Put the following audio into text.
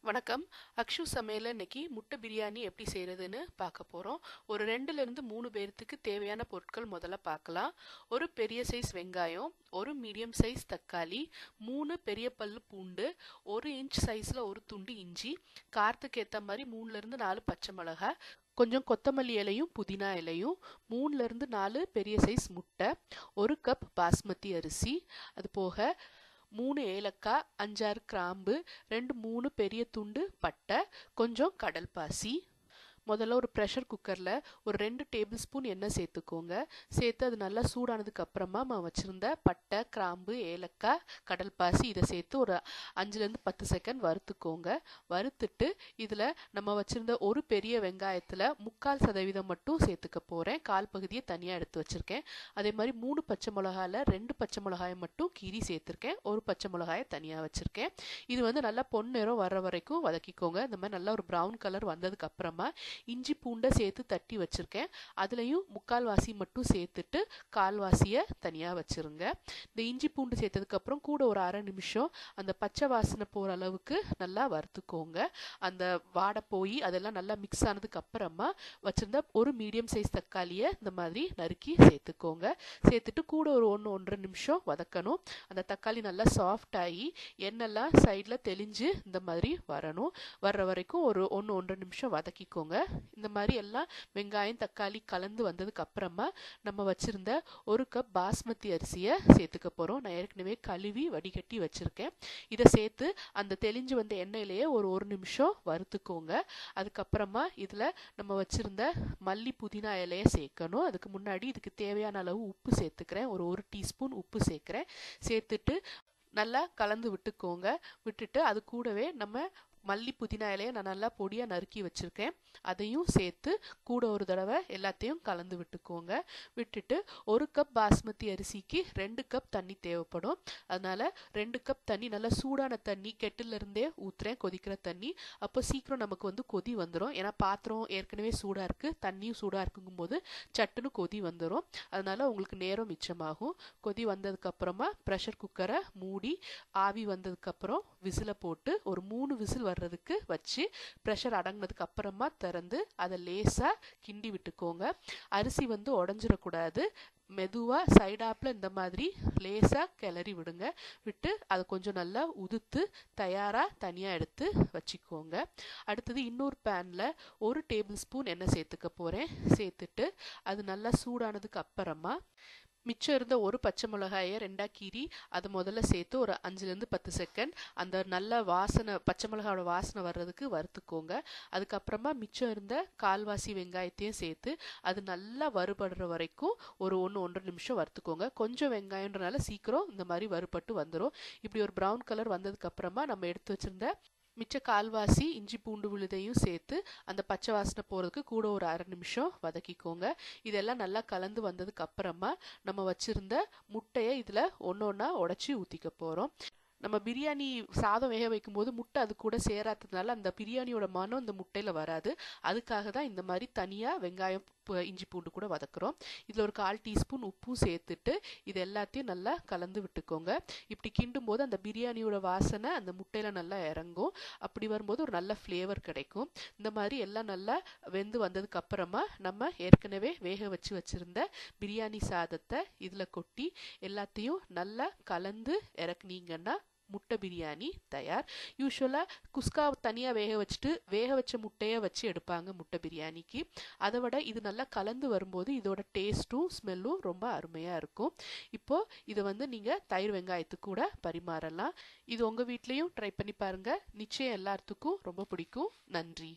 வணக்கம். அக்ஷு சமையல்ல இன்னைக்கு முட்டை பிரியாணி எப்படி செய்யறதுன்னு பார்க்க போறோம். ஒரு 2ல இருந்து 3 பேர்த்துக்கு தேவையான பொருட்கள் முதல்ல பார்க்கலாம். ஒரு பெரிய சைஸ் வெங்காயம், ஒரு மீடியம் சைஸ் தக்காளி, 3 பெரிய பல்லு பூண்டு, 1 இன்ச் சைஸ்ல ஒரு துண்டு இஞ்சி, காரத்துக்கு ஏத்த மாதிரி 3ல இருந்து 4 பச்சை மிளகாய், கொஞ்சம் கொத்தமல்லி இலையும் புதினா இலையும், 3ல இருந்து 4 பெரிய சைஸ் முட்டை, 1 கப் பாஸ்மதி அரிசி, அது போக 3 ஏலக்காய், 5, 6 கிராம்பு, 2, 3 பெரிய துண்டு பட்டை, கொஞ்சம் கடல் பாசி. முதல்ல ஒரு ப்ரெஷர் குக்கரில் ஒரு 2 டேபிள் ஸ்பூன் எண்ணெய் சேர்த்துக்கோங்க. சேர்த்து அது நல்லா சூடானதுக்கு அப்புறமா வச்சுருந்த பட்டை, கிராம்பு, ஏலக்காய், கடல் பாசி இதை சேர்த்து ஒரு 5லேருந்து 10 செகண்ட் வறுத்துக்கோங்க. வறுத்துட்டு இதில் நம்ம வச்சுருந்த ஒரு பெரிய வெங்காயத்தில் 3/4% மட்டும் சேர்த்துக்க போகிறேன். கால் பகுதியை தனியாக எடுத்து வச்சுருக்கேன். அதே மாதிரி 3 பச்சை மிளகாயில் 2 பச்சை மிளகாயை மட்டும் கீரி சேர்த்துருக்கேன். ஒரு பச்சை மிளகாயை தனியாக வச்சுருக்கேன். இது நல்லா பொன்னிறம் வர்ற வரைக்கும் வதக்கிக்கோங்க. இந்த மாதிரி நல்லா ஒரு ப்ரௌன் கலர் வந்ததுக்கு அப்புறமா இஞ்சி பூண்டை சேர்த்து தட்டி வச்சிருக்கேன். அதுலயும் 3/4 மட்டும் சேர்த்துட்டு 1/4 தனியா வச்சிருங்க. இந்த இஞ்சி பூண்டு சேர்த்ததுக்கு அப்புறம் கூட ஒரு 1/2 நிமிஷம் அந்த பச்சை வாசனை போற அளவுக்கு நல்லா வறுத்துக்கோங்க. அந்த வாடை போய் அதெல்லாம் நல்லா மிக்ஸ் ஆனதுக்கு அப்புறமா வச்சிருந்த ஒரு மீடியம் சைஸ் தக்காளியை இந்த மாதிரி நறுக்கி சேர்த்துக்கோங்க. சேர்த்துட்டு கூட ஒரு 1-1.5 நிமிஷம் வதக்கணும். அந்த தக்காளி நல்லா சாஃப்ட் ஆகி எண்ணெல்லாம் சைட்ல தெளிஞ்சு இந்த மாதிரி வரணும். வர்ற வரைக்கும் ஒரு 1-1.5 நிமிஷம் வதக்கிக்கோங்க. இந்த மாதிரி எல்லாம் வெங்காயம் தக்காளி கலந்து வந்ததுக்கு அப்புறமா நம்ம வச்சிருந்த 1 கப் பாஸ்மதி அரிசியை சேர்த்துக்க போறோம். நான் ஏற்கனவே கழுவி வடிகட்டி வச்சிருக்கேன். இதை சேர்த்து அந்த தெளிஞ்சு வந்த எண்ணெயிலேயே ஒரு நிமிஷம் வறுத்துக்கோங்க. அதுக்கப்புறமா இதுல நம்ம வச்சிருந்த மல்லி புதினா இலையை சேர்க்கணும். அதுக்கு முன்னாடி இதுக்கு தேவையான அளவு உப்பு சேர்த்துக்கிறேன். ஒரு டீஸ்பூன் உப்பு சேர்க்கிறேன். சேர்த்துட்டு நல்லா கலந்து விட்டுக்கோங்க. விட்டுட்டு அது கூடவே நம்ம மல்லி புதினா இலையை நான் நல்லா பொடியா நறுக்கி வச்சிருக்கேன். அதையும் சேர்த்து கூட ஒரு தடவை எல்லாத்தையும் கலந்து விட்டுக்கோங்க. விட்டுட்டு 1 கப் பாஸ்மதி அரிசிக்கு 2 கப் தண்ணி தேவைப்படும். அதனால 2 கப் தண்ணி நல்லா சூடான தண்ணி கெட்டில இருந்தே ஊத்துறேன், கொதிக்கிற தண்ணி. அப்போ சீக்கிரம் நமக்கு கொதி வந்துடும். ஏன்னா பாத்திரம் ஏற்கனவே சூடா இருக்கு, தண்ணியும் சூடா இருக்குங்கும் போது சட்டுன்னு கொதி வந்துடும். அதனால உங்களுக்கு நேரம் மிச்சமாகும். கொதி வந்ததுக்கு அப்புறமா ப்ரெஷர் குக்கரை மூடி ஆவி வந்ததுக்கு அப்புறம் விசில போட்டு ஒரு 3 விசில் வர்றதுக்கு வச்சு ப்ரெஷர் அடங்கினதுக்கு அப்புறமா திறந்து அதை லேசா கிண்டி விட்டுக்கோங்க. அரிசி உடைஞ்சிடக்கூடாது. மெதுவா சைடாப்ல இந்த மாதிரி லேசா கிளறி விடுங்க. விட்டு அதை கொஞ்சம் நல்லா உதுத்து தயாரா தனியா எடுத்து வச்சுக்கோங்க. அடுத்தது இன்னொரு பேன்ல 1 டேபிள் ஸ்பூன் எண்ணெய் சேர்த்துக்க போறேன். சேர்த்துட்டு அது நல்லா சூடானதுக்கு அப்புறமா மிச்சம் இருந்த ஒரு பச்சை மிளகாயை 2ஆ கீறி அதை முதல்ல சேர்த்து ஒரு 5லேருந்து 10 செகண்ட் அந்த நல்ல வாசனை பச்சை மிளகாயோட வாசனை வர்றதுக்கு வறுத்துக்கோங்க. அதுக்கப்புறமா மிச்சம் இருந்த 1/4 வெங்காயத்தையும் சேர்த்து அது நல்லா வறுபடுற வரைக்கும் ஒரு 1-1.5 நிமிஷம் வறுத்துக்கோங்க. கொஞ்சம் வெங்காயம்ன்றனால சீக்கிரம் இந்த மாதிரி வறுபட்டு வந்துடும். இப்படி ஒரு ப்ரௌன் கலர் வந்ததுக்கு அப்புறமா நம்ம எடுத்து வச்சிருந்த மிச்ச 1/4 இஞ்சி பூண்டு விழுதையும் சேர்த்து அந்த பச்சை வாசனை போறதுக்கு கூட ஒரு 1/2 நிமிஷம் வதக்கிக்கோங்க. இதெல்லாம் நல்லா கலந்து வந்ததுக்கு அப்புறமா நம்ம வச்சிருந்த முட்டையை இதுல ஒன்னொன்னா உடைச்சி ஊத்திக்க போறோம். நம்ம பிரியாணி சாதம் வேக வைக்கும் போது முட்டை அது கூட சேராததுனால அந்த பிரியாணியோட மனம் இந்த முட்டையில வராது. அதுக்காக தான் இந்த மாதிரி தனியா வெங்காயம் இஞ்சி பூண்டு கூட வதக்குறோம். இதுல ஒரு 1/4 டீஸ்பூன் உப்பு சேர்த்துட்டு இது எல்லாத்தையும் நல்லா கலந்து விட்டுக்கோங்க. இப்படி கிண்டும் போது அந்த பிரியாணியோட வாசனை அந்த முட்டையில நல்லா இறங்கும். அப்படி வரும்போது ஒரு நல்ல ஃப்ளேவர் கிடைக்கும். இந்த மாதிரி எல்லாம் நல்லா வெந்து வந்ததுக்கு அப்புறமா நம்ம ஏற்கனவே வேக வச்சு வச்சிருந்த பிரியாணி சாதத்தை இதுல கொட்டி எல்லாத்தையும் நல்லா கலந்து இறக்குனீங்கன்னா முட்டை பிரியாணி தயார். யூஸ்வலா குஸ்கா தனியா வேக வச்சுட்டு வேக வச்ச முட்டையை வச்சு எடுப்பாங்க முட்டை பிரியாணிக்கு. அதை விட இது நல்லா கலந்து வரும்போது இதோட டேஸ்ட்டும் ஸ்மெல்லும் ரொம்ப அருமையா இருக்கும். இப்போ இதை நீங்க தயிர் வெங்காயத்துக்கு கூட பரிமாறலாம். இது உங்க வீட்லயும் ட்ரை பண்ணி பாருங்க. நிச்சயம் எல்லாத்துக்கும் ரொம்ப பிடிக்கும். நன்றி.